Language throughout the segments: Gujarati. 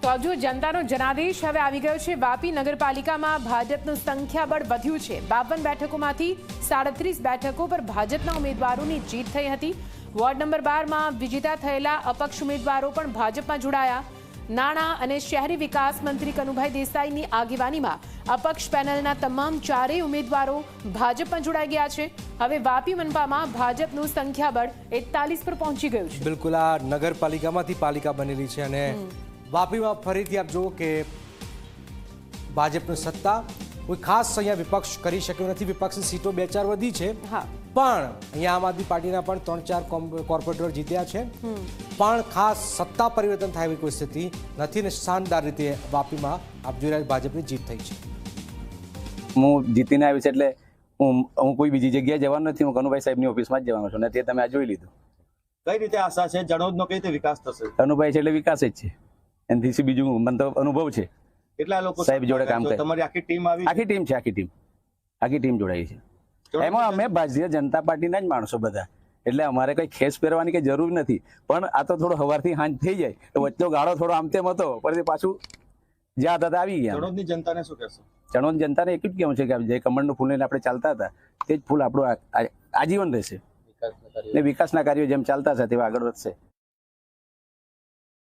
તો આવજો જનતાનો જનાદેશ હવે આવી ગયો છે। વાપી નગરપાલિકામાં ભાજપનું સંખ્યાબળ વધ્યું છે। 52 બેઠકોમાંથી 37 બેઠકો પર ભાજપના ઉમેદવારોની જીત થઈ હતી। વોર્ડ નંબર 12 માં વિજેતા થયેલા અપક્ષ ઉમેદવારો પણ ભાજપમાં જોડાયા। નાણાં અને શહેરી વિકાસ મંત્રી કનુભાઈ દેસાઈની આગેવાનીમાં અપક્ષ પેનલના તમામ ચારેય ઉમેદવારો ભાજપમાં જોડાઈ ગયા છે। હવે વાપી મનપામાં ભાજપનું સંખ્યાબળ 41 પર પહોંચી ગયું છે। બિલકુલ આ નગરપાલિકામાંથી પાલિકા બનેલી છે અને વાપીમાં ફરીથી આપ જુઓ કે ભાજપની સત્તા કોઈ ખાસ અહીંયા વિપક્ષ કરી શક્યો નથી। વિપક્ષની સીટો 2-4 વધી છે, પણ અહીંયા આમ આદમી પાર્ટીના પણ 3-4 કોર્પોરેટર જીત્યા છે, પણ ખાસ સત્તા પરિવર્તન થાય એવી કોઈ સ્થિતિ નથી ને શાનદાર રીતે વાપીમાં આપ જોઈ રહ્યા ભાજપની જીત થઈ છે। હું જીતીને આવ્યો છે એટલે હું કોઈ બીજી જગ્યાએ જવાનો નથી, હું કનુભાઈ સાહેબની ઓફિસમાં જ જવાનો છું ને તે તમે આ જોઈ લીધું। કઈ રીતે આશા છે જણોદનો કઈ રીતે વિકાસ થશે? કનુભાઈ છે એટલે વિકાસ જ છે, એનાથી બીજું મને તો અનુભવ છે। કેટલા લોકો સાહેબ જોડે કામ કરે? તમારી આખી ટીમ આવી? આખી ટીમ છે, આખી ટીમ જોડાઈ છે। એમાં અમે ભારતીય જનતા પાર્ટીના જ માણસો બધા, એટલે અમારે કઈ ખેસ પહેરવાની કઈ જરૂર નથી, પણ આ તો થોડો સવારથી સાંજ થઈ જાય તો વચ્ચે ગાળો થોડો આમ તેમ હતો, પછી પાછું જ્યાં હતા આવી ગયા। જણોદની જનતાને શું કહેશો? જણોદ જનતાને એક જ કહેવું છે કે જે કમળનું ફૂલ લઈને આપણે ચાલતા હતા તે જ ફૂલ આપણું આજીવન રહેશે ને વિકાસના કાર્યો જેમ ચાલતા છે તેવા આગળ વધશે।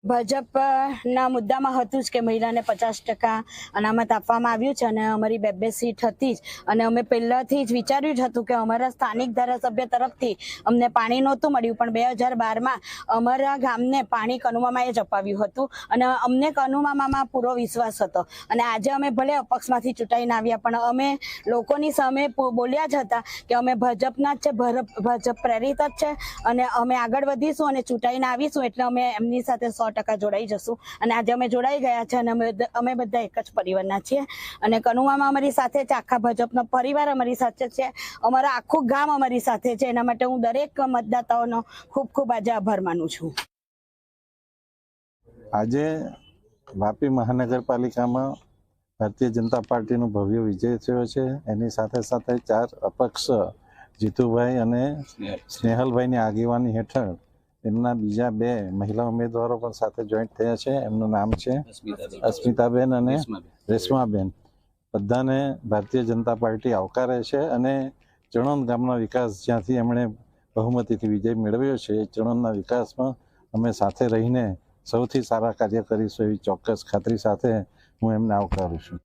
ભાજપના મુદ્દામાં હતું જ કે મહિલાને 50% અનામત આપવામાં આવ્યું છે અને અમારી 2 સીટ હતી જ, અને અમે પહેલાથી જ વિચાર્યું જ હતું કે અમારા સ્થાનિક ધારાસભ્ય તરફથી અમને પાણી નહોતું મળ્યું, પણ 2012માં અમારા ગામને પાણી કનુમામાએ જ અપાવ્યું હતું અને અમને કનુમામામાં પૂરો વિશ્વાસ હતો। અને આજે અમે ભલે અપક્ષમાંથી ચૂંટાઈને આવ્યા, પણ અમે લોકોની સામે બોલ્યા જ હતા કે અમે ભાજપના જ છે, ભાજપ પ્રેરિત જ છે અને અમે આગળ વધીશું અને ચૂંટાઈને આવીશું, એટલે અમે એમની સાથે 100% જોડાઈ જશું। અને આજે અમે જોડાઈ ગયા છે અને અમે બધા એક જ પરિવારના છીએ અને કનુમામાં અમારી સાથે છે, આખા ભાજપનો પરિવાર અમારી સાથે છે, અમારા આખું ગામ અમારી સાથે છે। એના માટે હું દરેક મતદાતાઓનો ખૂબ ખૂબ આજે આભાર માનું છું। આજે વાપી મહાનગરપાલિકામાં ભારતીય જનતા પાર્ટીનો ભવ્ય વિજય થયો છે। એની સાથે સાથે 4 અપક્ષ જીતુભાઈ અને સ્નેહલભાઈની આગેવાની હેઠળ એમના બીજા 2 મહિલા ઉમેદવારો પણ સાથે જોઈન્ટ થયા છે। એમનું નામ છે અસ્મિતાબેન અને રેશમાબેન। બધાને ભારતીય જનતા પાર્ટી આવકારે છે અને ચણોદ ગામના વિકાસ જ્યાંથી એમણે બહુમતીથી વિજય મેળવ્યો છે એ ચણોદના વિકાસમાં અમે સાથે રહીને સૌથી સારા કાર્ય કરીશું એવી ચોક્કસ ખાતરી સાથે હું એમને આવકારું છું।